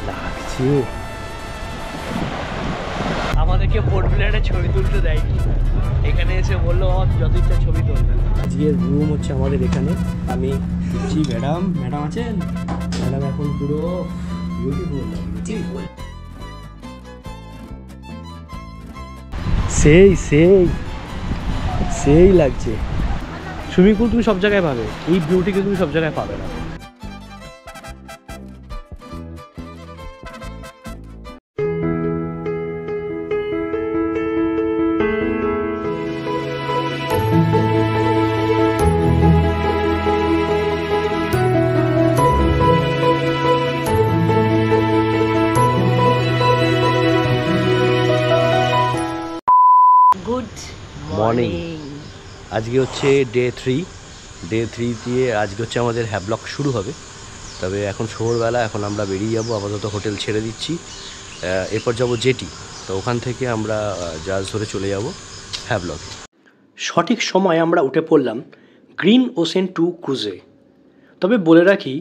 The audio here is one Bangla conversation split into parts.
লাগছে। আমাদেরকে পোর্ট ব্লেয়ারে ছবি তুলতে দেয়নি, এখানে এসে বললো যত ইচ্ছা ছবি তুলবে। আজকের রুম হচ্ছে আমাদের এখানে। আমি বুঝছি ম্যাডাম আছেন? ম্যাডাম এখন পুরো বিউটিফুল, সেই লাগছে। সুইমিং পুল তুমি সব জায়গায় পাবে, এই বিউটিকে তুমি সব জায়গায় পাবে না। Good morning. আজকে হচ্ছে ডে 3 দিয়ে আজকে হচ্ছে আমাদের হ্যাভলক শুরু হবে। তবে এখন শহরবেলা, এখন আমরা বেরিয়ে যাব। আপাতত হোটেল ছেড়ে দিচ্ছি, এরপর যাব জেটি। তো ওখান থেকে আমরা জাহাজ ধরে চলে যাব হ্যাভলকে। সঠিক সময় আমরা উঠে পড়লাম গ্রিন ওশেন 2 ক্রুজে। তবে বলে রাখি,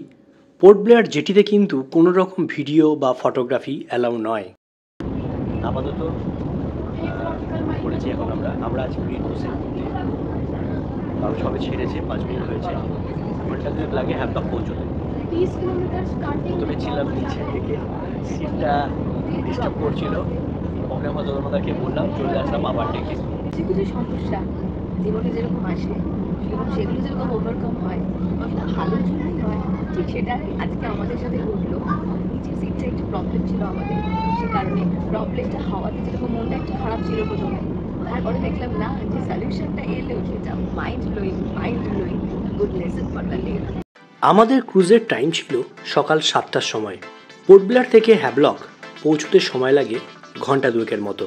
পোর্ট ব্লেয়ার জেটিতে কিন্তু কোনো রকম ভিডিও বা ফটোগ্রাফি অ্যালাউ নয়। আপাতত করেছি এখন আমরা আজ গ্রিন ওশেন কারণ সবে ছেড়েছে, 5 মিনিট হয়েছে। ঘন্টা দুয়েক লাগে হ্যাভলক পৌঁছতে। প্রথমে ছিলাম নিচে থেকে, সিটটা ডিস্টার্ব করছিল, ওকে আমার দাদাকে বললাম চলে আসলাম আবার ডেকে। কিছু সমস্যা জীবনে যেরকম আসে সেগুলো যেরকম ওভারকাম হয়, ভালোর জন্যই হয়, ঠিক সেটাই আজকে আমাদের সাথে ঘটলো। নিচের সিটটা একটু প্রবলেম ছিল আমাদের, সে কারণে প্রবলেমটা হওয়াতে যেরকম মনটা একটু খারাপ ছিল প্রথমে, তারপরে দেখলাম না যে সলিউশনটা এলো, সেটা mind blowing good lesson for the day. আমাদের ক্রুজের টাইম ছিল সকাল 7টার সময়। পোর্ট ব্লেয়ার থেকে হ্যাভলক পৌঁছতে সময় লাগে ঘন্টা দুয়েকের মতো।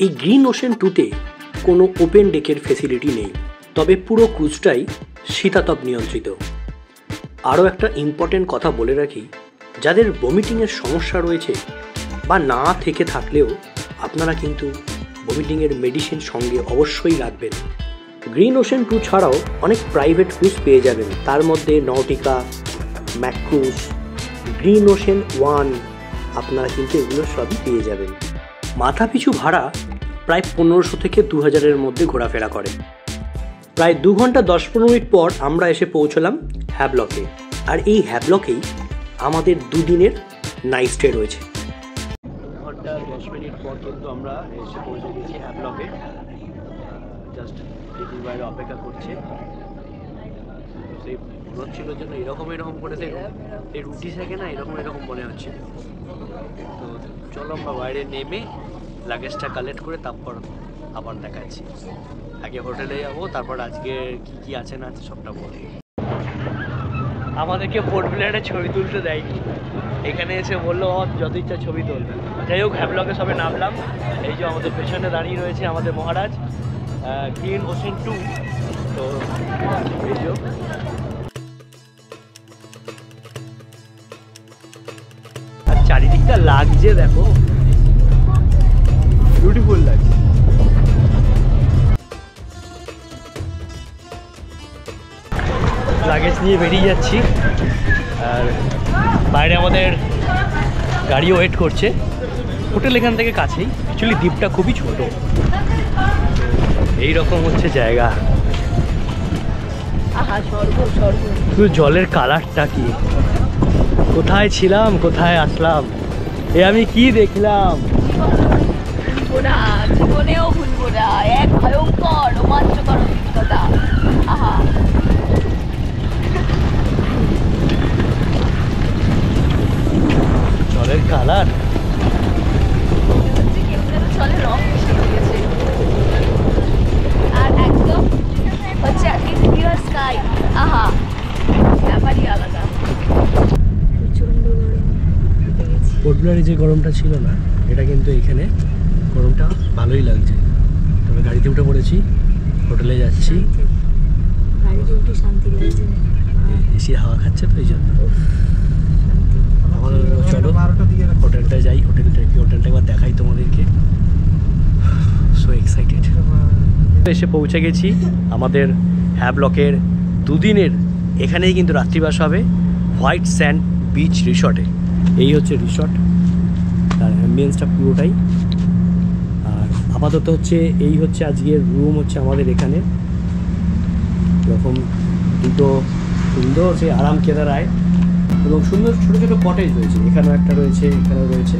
এই গ্রিন ওশেন 2তে কোনো ওপেন ডেকের ফেসিলিটি নেই, তবে পুরো ক্রুজটাই শীতাতপ নিয়ন্ত্রিত। আরও একটা ইম্পর্টেন্ট কথা বলে রাখি, যাদের ভমিটিংয়ের সমস্যা রয়েছে বা না থেকে থাকলেও আপনারা কিন্তু ভমিটিংয়ের মেডিসিন সঙ্গে অবশ্যই রাখবেন। গ্রিন ওশেন 2 ছাড়াও অনেক প্রাইভেট ক্রুজ পেয়ে যাবেন, তার মধ্যে নটিকা, ম্যাক্রুজ, গ্রিন ওশেন 1, আপনারা কিন্তু এগুলো সবই পেয়ে যাবেন। মাথাপিছু ভাড়া প্রায় 1500 থেকে 2000-এর মধ্যে ঘোরাফেরা করে। প্রায় 2 ঘন্টা 10-15 মিনিট পর আমরা এসে পৌঁছলাম হ্যাভলকে। আর এই হ্যাভলকেই আমাদের 2 দিনের নাইট স্টে রয়েছে। 2 ঘন্টা 10 মিনিট পর কিন্তু আমরা এসে পৌঁছে গেছি হ্যাভলকে। জাস্ট জেটির বাইরে অপেক্ষা করছে। সেই হচ্ছিল জন্য এরকম করে সেই রুটি থাকে না, এরকম মনে হচ্ছে। তো চলো আমরা বাইরে নেমে লাগেজটা কালেক্ট করে তারপর আবার দেখাচ্ছি। আগে হোটেলে যাবো, তারপর আজকে কি আছে না আছে সবটা বলবো। আমাদেরকে পোর্ট ব্লেয়ারে ছবি তুলতে দেয়নি, এখানে এসে বললো যত ইচ্ছা ছবি তুলবে। যাই হোক, হ্যাভলকে সবে নামলাম। এই যে আমাদের পেছনে দাঁড়িয়ে রয়েছে আমাদের মহারাজ, গ্রিন ওশেন 2। তো এই যে আর চারিদিকটা লাগছে, দেখো বিউটিফুল লাগছে। লাগেজ নিয়ে বেরিয়ে যাচ্ছি, আর বাইরে আমাদের গাড়িও ওয়েট করছে। হোটেল এখান থেকে কাছেই, অ্যাকচুয়ালি দ্বীপটা খুবই ছোট। এইরকম হচ্ছে জায়গা। শুধু জলের কালারটা কি, কোথায় ছিলাম কোথায় আসলাম, এ আমি কি দেখলাম। জীবনেও ভুলবো না, এক ভয়ঙ্কর রোমাঞ্চকর অভিজ্ঞতা। আহা, জলের কালার, জলের রং মিশে গেছে। আর একদম হচ্ছে ক্লিয়ার স্কাই। আহা, ব্যাপারই আলাদা। প্রচন্ড গরম। পোর্ট ব্লেয়ারে যে গরমটা ছিল না, এটা কিন্তু এখানে গরমটা ভালোই লাগছে। তবে গাড়িতে উঠে পড়েছি, হোটেলে যাচ্ছি। গাড়িতে উঠে শান্তি লাগছে, এসি হাওয়া খাচ্ছে তো এই জন্য। আমার চলো হোটেলটা যাই, হোটেলটা একবার দেখাই তোমাদেরকে। So excited. এসে পৌঁছে গেছি আমাদের হ্যাভলকের 2 দিনের। এখানেই কিন্তু রাত্রিবাস হবে হোয়াইট স্যান্ড বিচ রিসর্টে। এই হচ্ছে রিসর্ট, তার অ্যাম্বিয়েন্সটা পুরোটাই। আর আপাতত হচ্ছে এই হচ্ছে আজকের রুম হচ্ছে আমাদের এখানে, এরকম দুটো সুন্দর সে আরাম কেদারায় এবং সুন্দর ছোটো ছোটো কটেজ রয়েছে, এখানেও একটা রয়েছে, এখানেও রয়েছে।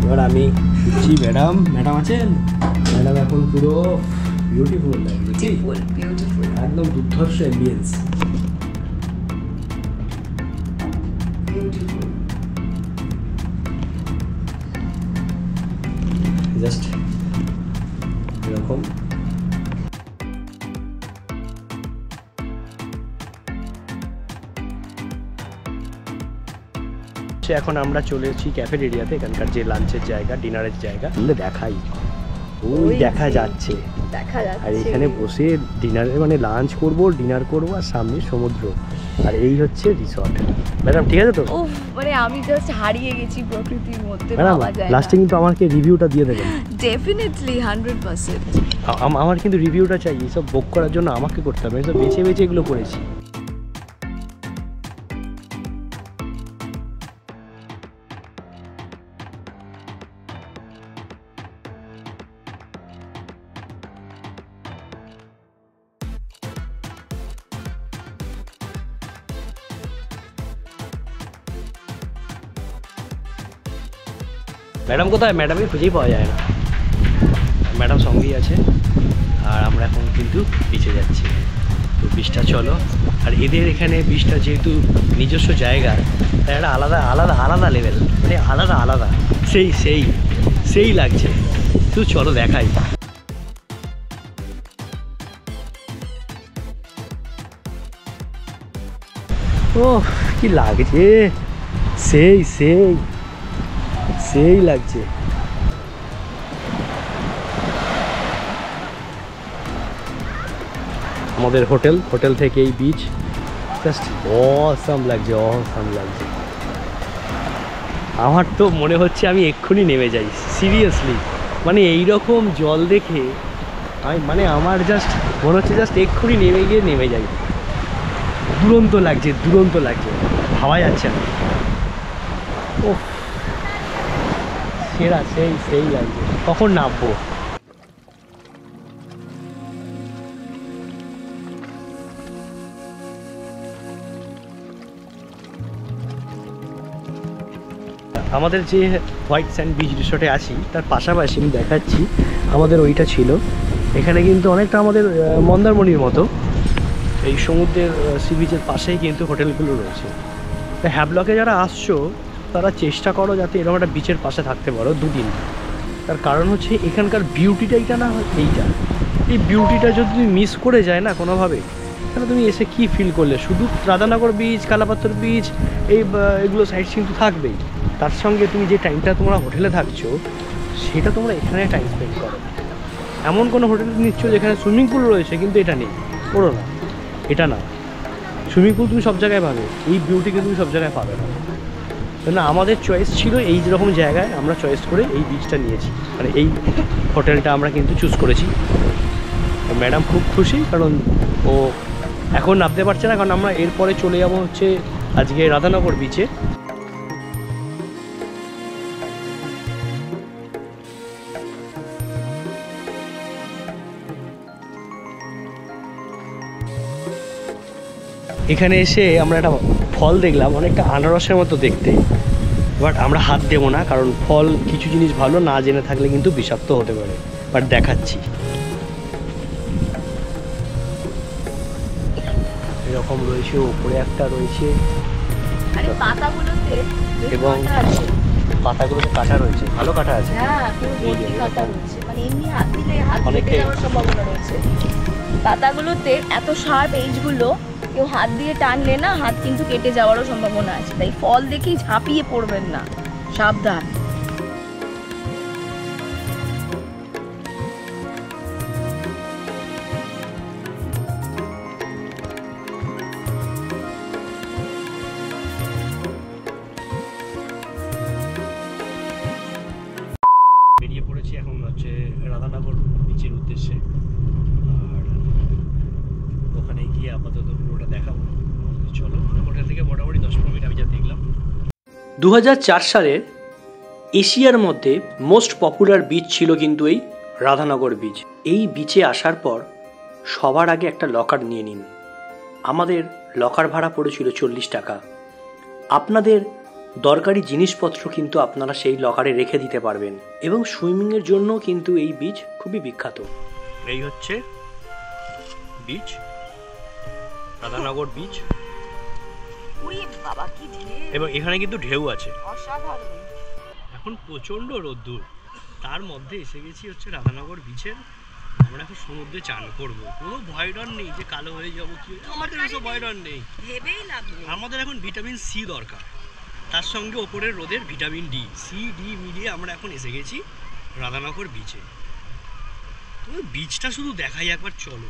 এবার আমি দিচ্ছি, ম্যাডাম আছেন? ম্যাডাম এখন পুরো বিউটিফুল লাগছে, একদম দুর্ধর্ষ অ্যাম্বিয়েন্স। জাস্ট এরকম। এখন আমরা চলে এসেছি ক্যাফেটেরিয়াতে, এখানকার যে লাঞ্চের জায়গা, ডিনারের জায়গা দেখাই, ওই দেখা যাচ্ছে। আর এখানে বসে ডিনারে মানে লাঞ্চ করব, ডিনার করব, আর সামনে সমুদ্র, আর এই হচ্ছে রিসর্ট। ম্যাডাম ঠিক আছে তো? মানে আমি জাস্ট হারিয়ে গেছি প্রকৃতির মধ্যে। লাস্টে কিন্তু আমাকে রিভিউটা দিয়ে দেবেন। ডেফিনেটলি 100%। আমার কিন্তু রিভিউটা চাই, এইসব বুক করার জন্য আমাকে করতে হবে, এইসব বেছে বেছে এগুলো করেছি। ম্যাডাম কোথায়? ম্যাডামকে খুঁজেই পাওয়া যায় না। ম্যাডাম সঙ্গেই আছে, আর আমরা এখন কিন্তু বিচে যাচ্ছি। তো বিচটা চলো, আর এদের এখানে বিচটা যেহেতু নিজস্ব জায়গা, তাই একটা আলাদা আলাদা আলাদা লেভেল, মানে আলাদা আলাদা, সেই সেই সেই লাগছে। তো চলো দেখাই। ও কি লাগছে, সেই সেই সেই লাগছে। আমাদের হোটেল থেকে এই বিচ জাস্ট অসাম লাগছে, অসাম লাগছে। আমার তো মনে হচ্ছে আমি এক্ষুনি নেমে যাই, সিরিয়াসলি। মানে এইরকম জল দেখে মানে আমার জাস্ট মনে হচ্ছে জাস্ট এক্ষুনি নেমে যাই। দুরন্ত লাগছে, দুরন্ত লাগছে, ভাবা যাচ্ছে না। ও সেরা, সেই সেই লাগছে। কখন নামবো? আমাদের যে হোয়াইট স্যান্ড বিচ রিসর্টে আছি, তার পাশাপাশি আমি দেখাচ্ছি আমাদের ওইটা ছিল। এখানে কিন্তু অনেকটা আমাদের মন্দারমণির মতো এই সমুদ্রের সি বিচের পাশেই কিন্তু হোটেলগুলো রয়েছে। হ্যাভলকে যারা আসছো তারা চেষ্টা করো যাতে এরকম একটা বিচের পাশে থাকতে পারো দুদিন। তার কারণ হচ্ছে এখানকার বিউটিটা এইটা না, এইটা এই বিউটিটা যদি তুমি মিস করে যায় না কোনোভাবে, তাহলে তুমি এসে কি ফিল করলে? শুধু রাধানগর বিচ, কালাপাত্তর বিচ, এগুলো সাইড সিন তো থাকবেই, তার সঙ্গে তুমি যে টাইমটা তোমরা হোটেলে থাকছো সেটা তোমরা এখানে টাইম স্পেন্ড করো। এমন কোনো হোটেল নিচ্ছ যেখানে সুইমিং পুল রয়েছে কিন্তু এটা নেই, করো না, এটা না। সুইমিং পুল তুমি সব জায়গায় পাবে, এই বিউটিকে তুমি সব জায়গায় পাবে না। কেন আমাদের চয়েস ছিল এই যেরকম জায়গায়, আমরা চয়েস করে এই বিচটা নিয়েছি, মানে এই হোটেলটা আমরা কিন্তু চুজ করেছি। ম্যাডাম খুব খুশি, কারণ ও এখন নামতে পারছে না, কারণ আমরা এরপরে চলে যাবো হচ্ছে আজকে রাধানগর বিচে। এখানে এসে আমরা একটা ফল দেখলাম, অনেকটা আনারসের মতো দেখতে, বাট আমরা হাত দেবো না, কারণ ফল কিছু জিনিস ভালো না জেনে থাকলে কিন্তু বিষাক্ত হতে পারে। বাট দেখাচ্ছি, এরকম রয়েছে, উপরে একটা রয়েছে, এবং পাতাগুলোতে কাটা রয়েছে, ভালো কাটা আছে। পাতাগুলোতে এত শার্প এজগুলো, কেউ হাত দিয়ে টানলে না হাত কিন্তু কেটে যাওয়ারও সম্ভাবনা আছে, তাই ফল দেখেই ঝাঁপিয়ে পড়বেন না, সাবধান। বেরিয়ে পড়েছি এখন হচ্ছে রাধানগর বিচের উদ্দেশ্যে, আর ওখানে গিয়ে আপাতত পুরোটা দেখাবো। চলো, হোটেল থেকে মোটামুটি 10-15 মিনিট আমি যা দেখলাম। 2004 সালের এশিয়ার মধ্যে মোস্ট পপুলার বিচ ছিল কিন্তু এই রাধানগর বিচ। এই বিচে আসার পর সবার আগে একটা লকার নিয়ে নিন। আমাদের লকার ভাড়া পড়েছিল 40 টাকা। আপনাদের দরকারি জিনিসপত্র কিন্তু আপনারা সেই লকারে রেখে দিতে পারবেন এবং সুইমিংয়ের জন্য কিন্তু এই বিচ খুবই বিখ্যাত। এই হচ্ছে বিচ, রাধানগর বিচ, এবং এখানে কিন্তু ঢেউ আছে অসাধারণ। এখন প্রচন্ড রোদ্দুর, তার মধ্যে এসে গেছি হচ্ছে রাধানগর বিচের। আমরা এখন সমুদ্রে চান করবো, কোনো ভয় ডর নেই যে কালো হয়ে যাবো কি, আমাদের এসব ভয় ডর নেই। আমাদের এখন ভিটামিন সি দরকার, তার সঙ্গে ওপরের রোদের ভিটামিন ডি, সি ডি মিলিয়ে আমরা এখন এসে গেছি রাধানগর বিচে। তো বিচটা শুধু দেখাই একবার, চলো।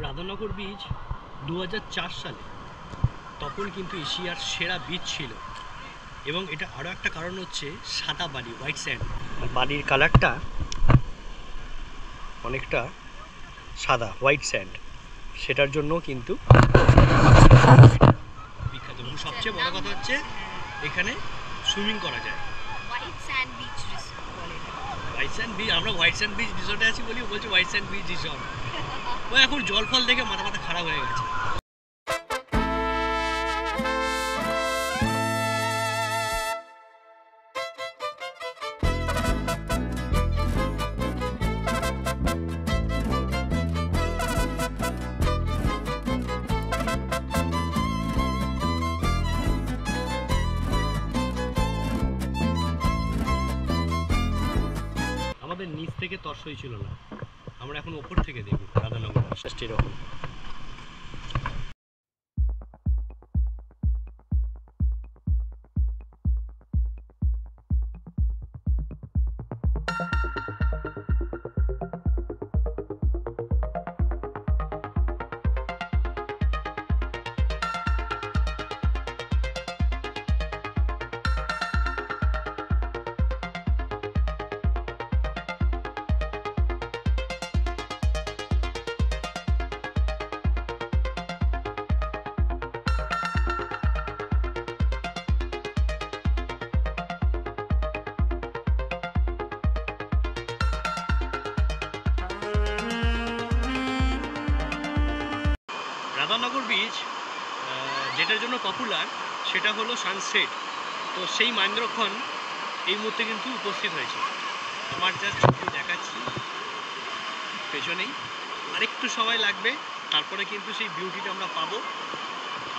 রাধানগর বিচ 2004 সালে তখন কিন্তু এশিয়ার সেরা বিচ ছিল, এবং এটা আরও একটা কারণ হচ্ছে সাদা বালি, হোয়াইট স্যান্ড। বালির কালারটা অনেকটা সাদা, হোয়াইট স্যান্ড, সেটার জন্য কিন্তু বিখ্যাত। এবং সবচেয়ে বড় কথা হচ্ছে এখানে সুইমিং করা যায়। হোয়াইট স্যান্ড বিচ, আমরা হোয়াইট স্যান্ড বিচ রিসর্টে আছি বলি বলছি হোয়াইট স্যান্ড বিচ রিসর্ট। ও এখন জল ফল দেখে মাথা খারাপ হয়ে গেছে। আমাদের নিচ থেকে তর্সই ছিল না, আমরা এখন ওপর থেকে দেখব রাধানগর জাস্ট এরকম। রাধানগর বিচ যেটার জন্য পপুলার সেটা হলো সানসেট। তো সেই মহেন্দ্রক্ষণ এই মুহূর্তে কিন্তু উপস্থিত হয়েছে। আমার জাস্ট ছবি দেখাচ্ছি পেছনেই, আরেকটু সময় লাগবে, তারপরে কিন্তু সেই বিউটিটা আমরা পাবো।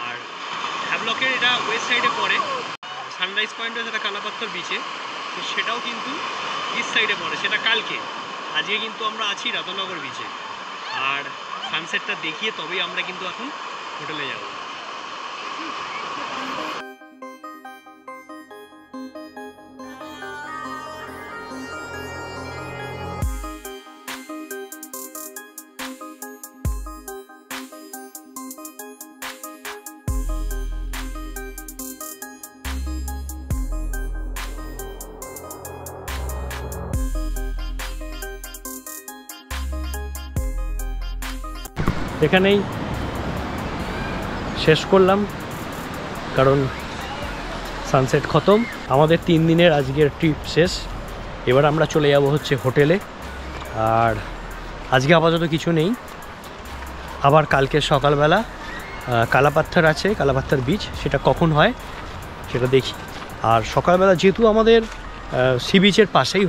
আর হ্যাভলকের এটা ওয়েস্ট সাইডে পড়ে, সানরাইজ পয়েন্টও সেটা কালাপাত্তর বিচে, তো সেটাও কিন্তু ইস্ট সাইডে পড়ে, সেটা কালকে। আজকে কিন্তু আমরা আছি রাধানগর বিচে, আর সানসেটটা দেখিয়ে তবেই আমরা কিন্তু এখন হোটেলে যাব। এখানেই শেষ করলাম, কারণ সানসেট খতম। আমাদের 3 দিনের আজকের ট্রিপ শেষ। এবার আমরা চলে যাব হচ্ছে হোটেলে। আর আজকে আপাতত কিছু নেই, আবার কালকে সকালবেলা কালাপাত্থর আছে, কালাপাত্থর বিচ, সেটা কখন হয় সেটা দেখি। আর সকালবেলা যেহেতু আমাদের সি বিচের পাশেই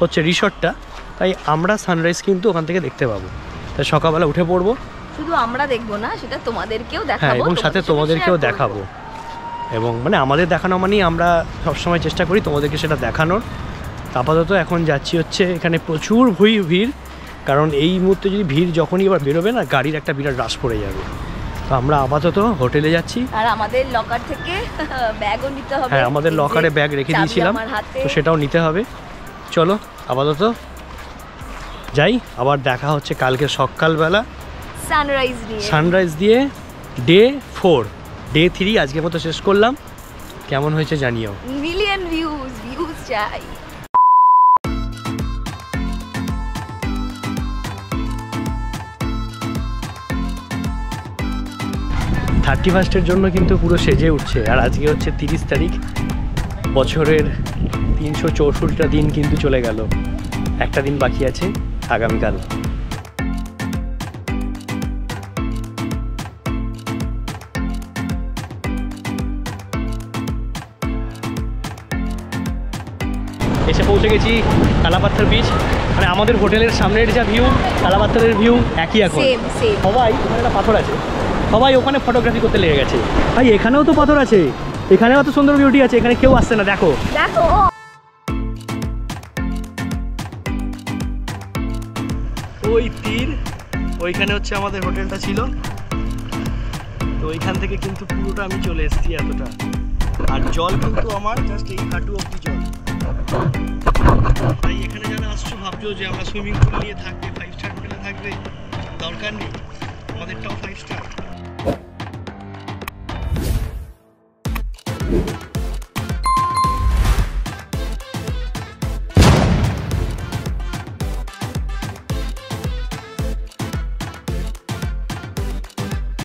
হচ্ছে রিসর্টটা, তাই আমরা সানরাইজ কিন্তু ওখান থেকে দেখতে পাবো। তাই সকালবেলা উঠে পড়বো, শুধু আমরা দেখবো না, সেটা তোমাদেরকেও দেখাবো। হ্যাঁ, এবং সাথে তোমাদেরকেও দেখাবো। এবং মানে আমাদের দেখানো মানেই আমরা সবসময় চেষ্টা করি তোমাদেরকে সেটা দেখানোর। আপাতত এখন যাচ্ছি হচ্ছে, এখানে প্রচুর ভিড়, কারণ এই মুহূর্তে যদি ভিড় যখনই এবার বেরোবে না, গাড়ির একটা বিরাট রাশ পড়ে যাবে। তো আমরা আপাতত হোটেলে যাচ্ছি। আর আমাদের লকার থেকে ব্যাগও নিতে হবে। হ্যাঁ, আমাদের লকারে ব্যাগ রেখে দিয়েছিলাম, তো সেটাও নিতে হবে। চলো আপাতত যাই, আবার দেখা হচ্ছে কালকে সকালবেলা সানরাইজ দিয়ে ডে 4, ডে 3 আজকের মতো শেষ করলাম। কেমন হয়েছে জানিও। মিলিয়ন ভিউজ চাই। 31 জন্য কিন্তু পুরো সেজে উঠছে। আর আজকে হচ্ছে 30 তারিখ, বছরের 364টা দিন কিন্তু চলে গেল, একটা দিন বাকি আছে আগামীকাল। এসে পৌঁছে গেছি কালাপাথর বিচ। মানে আমাদের হোটেলের সামনের যা ভিউ, কালাপাথরের ভিউ একই এখন। সবাই ওখানে একটা পাথর আছে, সবাই ওখানে ফটোগ্রাফি করতে লেগে গেছে। ভাই এখানেও তো পাথর আছে, এখানেও এত সুন্দর বিউটি আছে, এখানে কেউ আসছে না। দেখো দেখো, ওই তীর, ওইখানে হচ্ছে আমাদের হোটেলটা ছিল। তো ওইখান থেকে কিন্তু পুরোটা আমি চলে এসেছি এতটা। আর জল কিন্তু আমার জাস্ট এই হাঁটু অব্দি জল। তাই এখানে যারা আসছো ভাবছো যে আমরা সুইমিং পুল নিয়ে থাকবে, 5 স্টার হোটেলে থাকবে, দরকার নেই, আমাদেরটাও 5 স্টার।